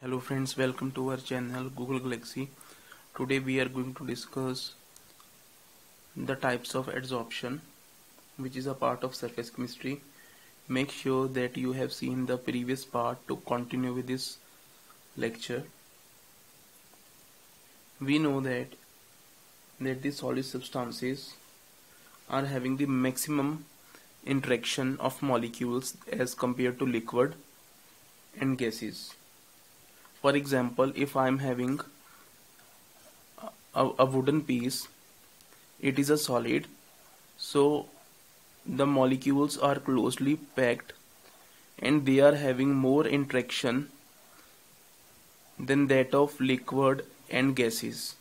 Hello friends, welcome to our channel Google Galaxy. Today we are going to discuss the types of adsorption, which is a part of surface chemistry. Make sure that you have seen the previous part to continue with this lecture. We know that the solid substances are having the maximum interaction of molecules as compared to liquid and gases. For example, if I am having a wooden piece, it is a solid, so the molecules are closely packed and they are having more interaction than that of liquid and gases.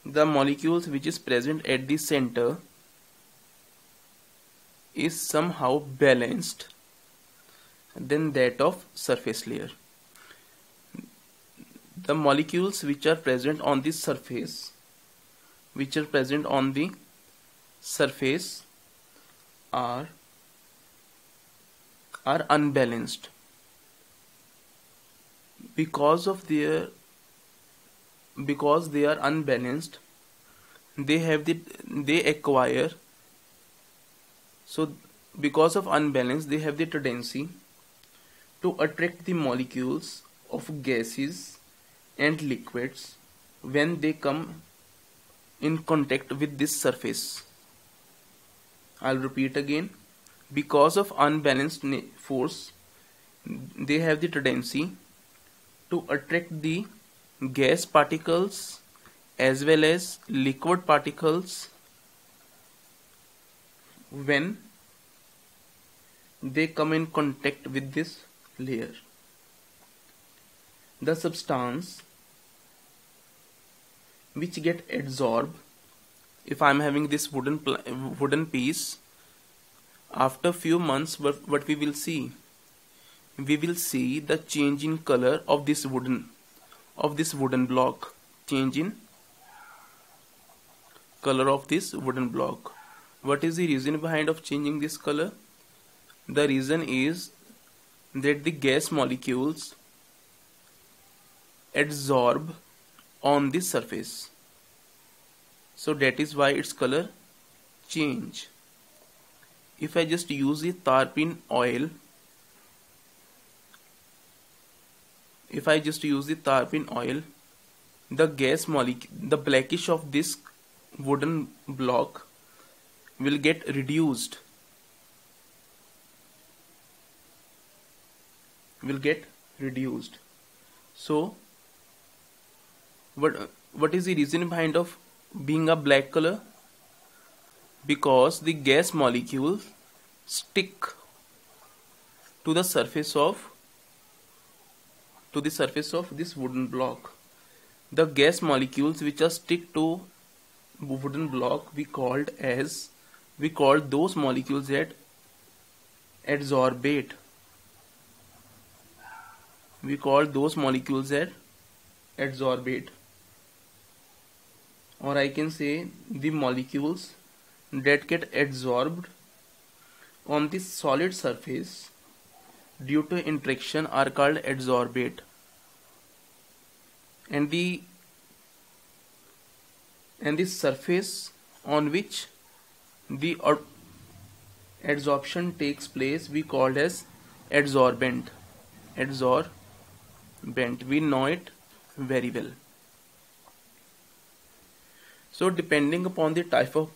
The molecules which is present at the center is somehow balanced than that of surface layer. The molecules which are present on the surface are unbalanced because they are unbalanced. They acquire, so because of unbalance they have the tendency to attract the molecules of gases and liquids when they come in contact with this surface. I'll repeat again. Because of unbalanced force, they have the tendency to attract the gas particles as well as liquid particles when they come in contact with this layer. The substance which get adsorbed, if I am having this wooden piece, after few months what we will see the change in color of this wooden block. Change in color of this wooden block. What is the reason behind of changing this color? The reason is that the gas molecules adsorb on the surface, so that is why its color change. If I just use the tarpaulin oil, the gas molecule, the blackish of this wooden block will get reduced. So what is the reason behind of being a black color? Because the gas molecules stick to the surface of this wooden block. The gas molecules which are stick to wooden block, we call those molecules that adsorbate. Or I can say the molecules that get adsorbed on the solid surface due to interaction are called adsorbate, and the surface on which the adsorption takes place we called as adsorbent. We know it very well. So depending upon the type of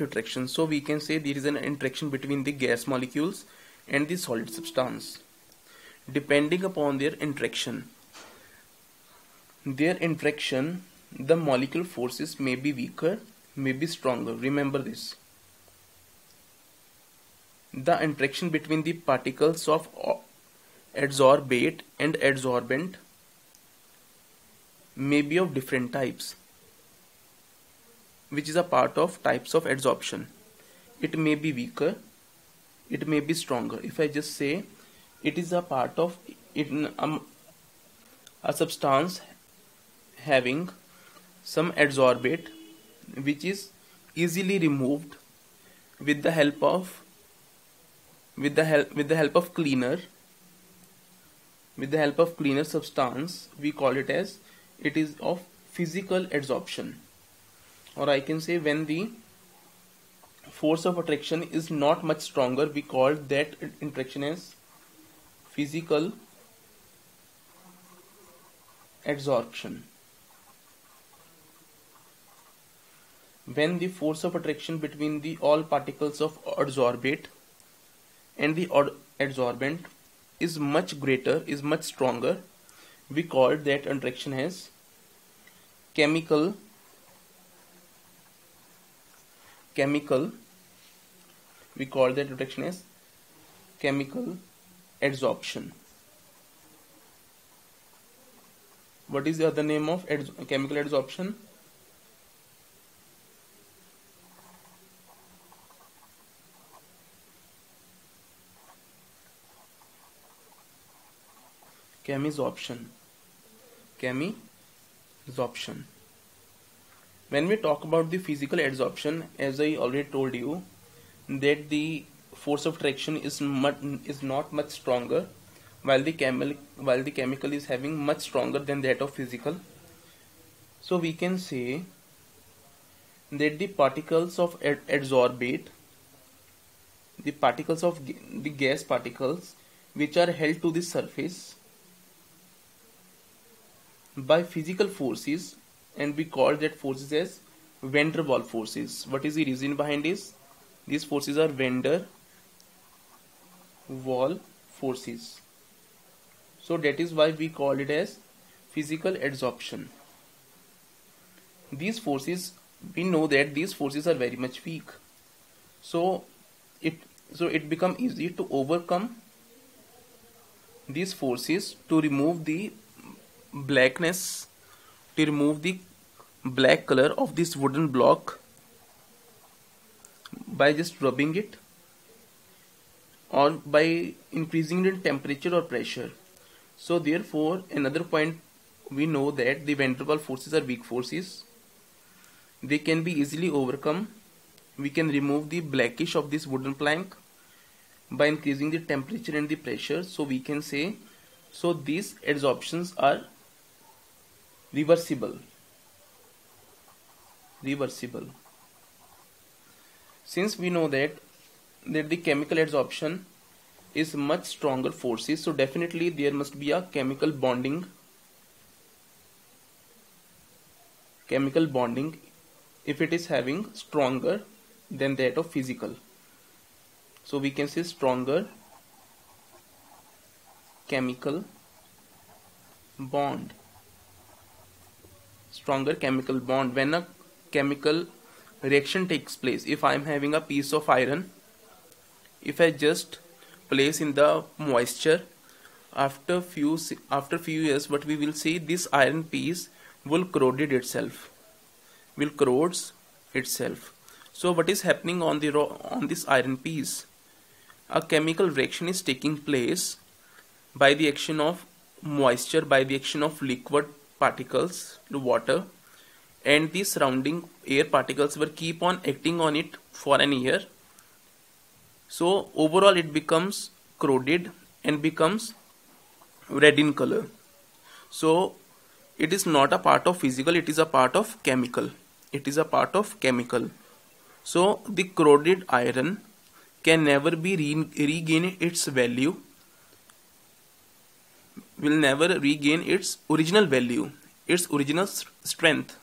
interaction, so we can say there is an interaction between the gas molecules and the solid substance. Depending upon their interaction, the molecular forces may be weaker, may be stronger. Remember this. The interaction between the particles of adsorbate and adsorbent may be of different types, which is a part of types of adsorption. It may be weaker, it may be stronger. If I just say it is a part of a substance having some adsorbate which is easily removed with the help of cleaner, with the help of cleaner substance, we call it as it is of physical adsorption. Or I can say when the force of attraction is not much stronger, we call that interaction as physical adsorption. When the force of attraction between the all particles of adsorbate and the adsorbent is much greater, is much stronger, we call that attraction as chemical we call that attraction as chemical adsorption. What is the other name of chemical adsorption? Chemisorption. Chemisorption. When we talk about the physical adsorption, as I already told you, that the force of attraction is not much stronger, while the chemical is having much stronger than that of physical. So we can say that the particles of adsorbate, the particles of the gas particles which are held to the surface by physical forces, and we call that forces as van der Waals forces. What is the reason behind this? These forces are van der Waals forces. So that is why we call it as physical adsorption. These forces, we know that these forces are very much weak. So it becomes easy to overcome these forces, to remove the blackness, to remove the black color of this wooden block by just rubbing it, or by increasing the temperature or pressure. So therefore, another point, we know that the van der Waals forces are weak forces. They can be easily overcome. We can remove the blackish of this wooden plank by increasing the temperature and the pressure. So we can say, so these adsorptions are reversible. Since we know that the chemical adsorption is much stronger forces, so definitely there must be a chemical bonding if it is having stronger than that of physical. So we can say stronger chemical bond. When a chemical reaction takes place, if I am having a piece of iron, if I just place in the moisture, after few years, what we will see, this iron piece will corrode itself. So what is happening on this iron piece? A chemical reaction is taking place by the action of moisture, by the action of liquid particles to water, and the surrounding air particles will keep on acting on it for an year. So overall it becomes corroded and becomes red in color. So it is not a part of physical, it is a part of chemical. So the corroded iron can never be regain its value, will never regain its original value, its original strength.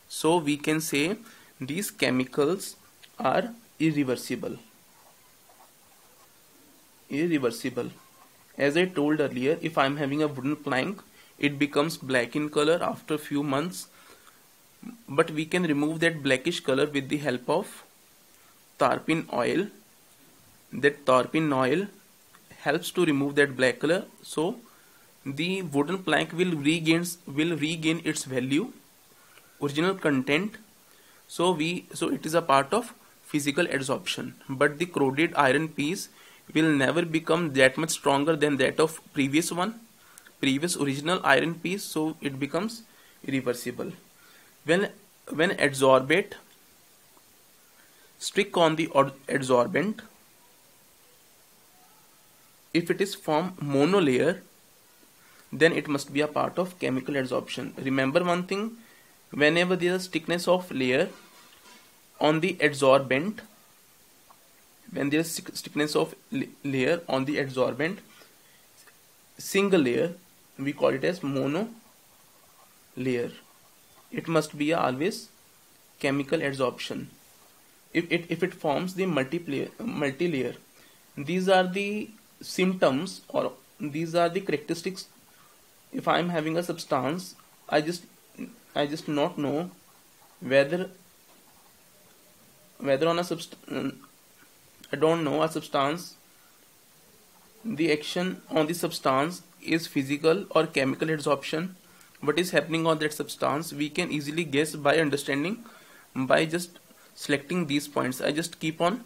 So we can say these chemicals are irreversible. As I told earlier, if I am having a wooden plank, it becomes black in color after a few months, but we can remove that blackish color with the help of tarpin oil. That tarpin oil helps to remove that black color, so the wooden plank will regain its value, original content. So it is a part of physical adsorption, but the corroded iron piece will never become that much stronger than that of previous original iron piece, so it becomes irreversible. When adsorbate stick on the adsorbent, if it is from monolayer, then it must be a part of chemical adsorption. Remember one thing, whenever there is thickness of layer on the adsorbent, when there is thickness of layer on the adsorbent, single layer, we call it as mono layer. It must be always chemical adsorption. If it forms the multi-layer, these are the symptoms, or these are the characteristics. If I am having a substance, I just not know whether on a I don't know a substance, the action on the substance is physical or chemical adsorption. What is happening on that substance, we can easily guess by understanding, by just selecting these points. I just keep on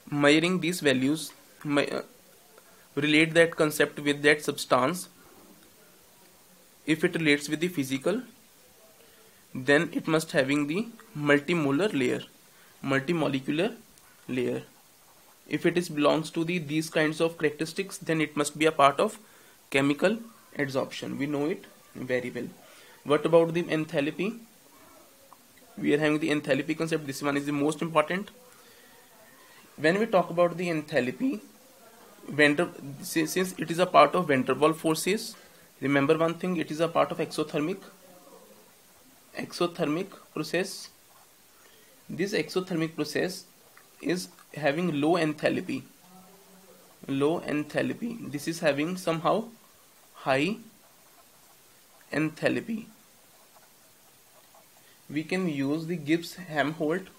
measuring these values, relate that concept with that substance. If it relates with the physical, then it must having the multimolar layer, multimolecular layer. If it is belongs to these kinds of characteristics, then it must be a part of chemical adsorption. We know it very well. What about the enthalpy? We are having the enthalpy concept. This one is the most important. When we talk about the enthalpy, since it is a part of van der Waals forces, remember one thing, it is a part of exothermic process. This exothermic process is having low enthalpy. This is having somehow high enthalpy. We can use the Gibbs-Helmholtz.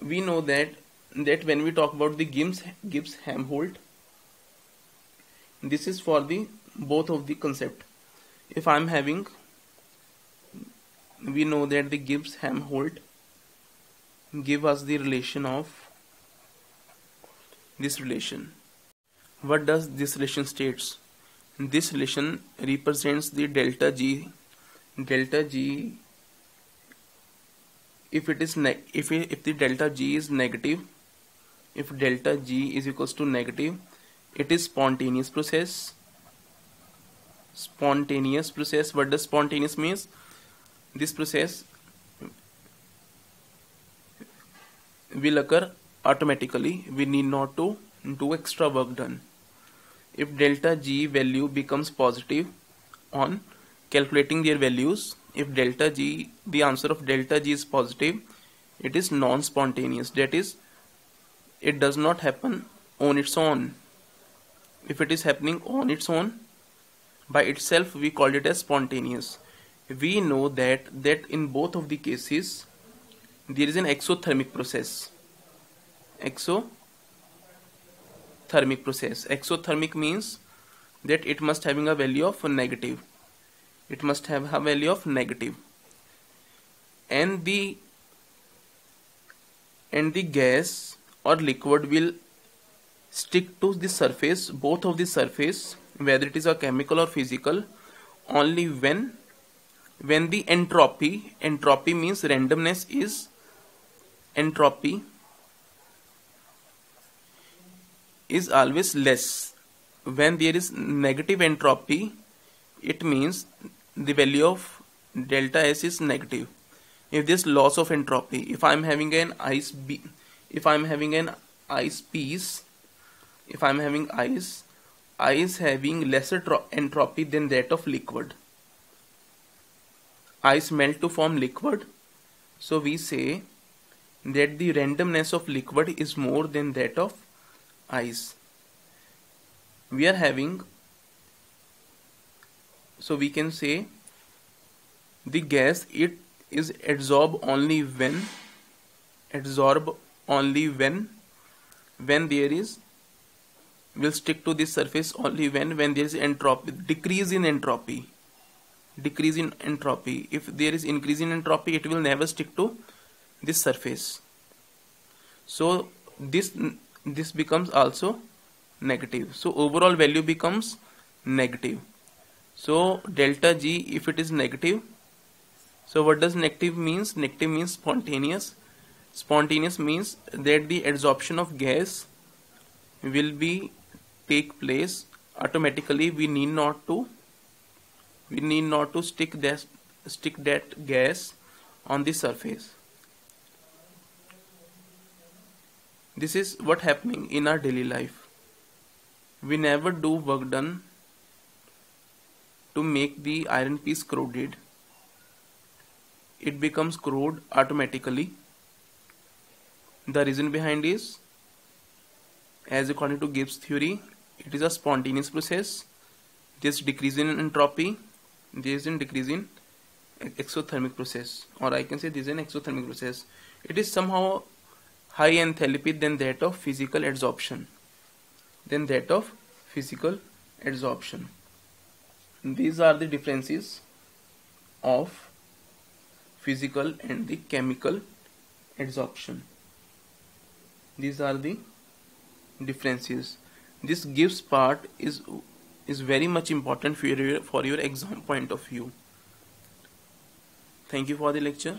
We know that when we talk about the Gibbs-Helmholtz, this is for the both of the concept. If I am having, we know that the Gibbs-Helmholtz give us the relation of this relation. What does this relation states? This relation represents the delta G. If it is if the delta G is negative, if delta G is equals to negative, it is spontaneous process. What does spontaneous means? This process will occur automatically. We need not to do extra work done. If delta G value becomes positive on calculating their values, if delta G, the answer of delta G is positive, it is non-spontaneous. That is, it does not happen on its own. If it is happening on its own, by itself, we call it as spontaneous. We know that in both of the cases, there is an exothermic process. Exothermic means that it must having a value of negative. It must have a value of negative. And the gas or liquid will stick to the surface, both of the surface, whether it is a chemical or physical, only when the entropy means randomness is entropy is always less. When there is negative entropy, it means the value of delta S is negative. If there is loss of entropy, if I am having an ice piece, if I am having ice having lesser entropy than that of liquid. Ice melt to form liquid, so we say that the randomness of liquid is more than that of ice. We are having, so we can say the gas, it is absorb only when there is, will stick to this surface only when there is entropy, decrease in entropy. If there is increase in entropy, it will never stick to this surface. So this becomes also negative. So overall value becomes negative. So delta G, if it is negative, so what does negative means? Negative means spontaneous. Spontaneous means that the adsorption of gas will be take place automatically. We need not to stick that gas on the surface. This is what happening in our daily life. We never do work done to make the iron piece corroded. It becomes corroded automatically. The reason behind is, as according to Gibbs theory, it is a spontaneous process. There's decrease in entropy, there is a decrease in exothermic process, or I can say this is an exothermic process. It is somehow high enthalpy than that of physical adsorption. These are the differences of physical and the chemical adsorption. These are the differences. This Gibbs part is very much important for your exam point of view. Thank you for the lecture.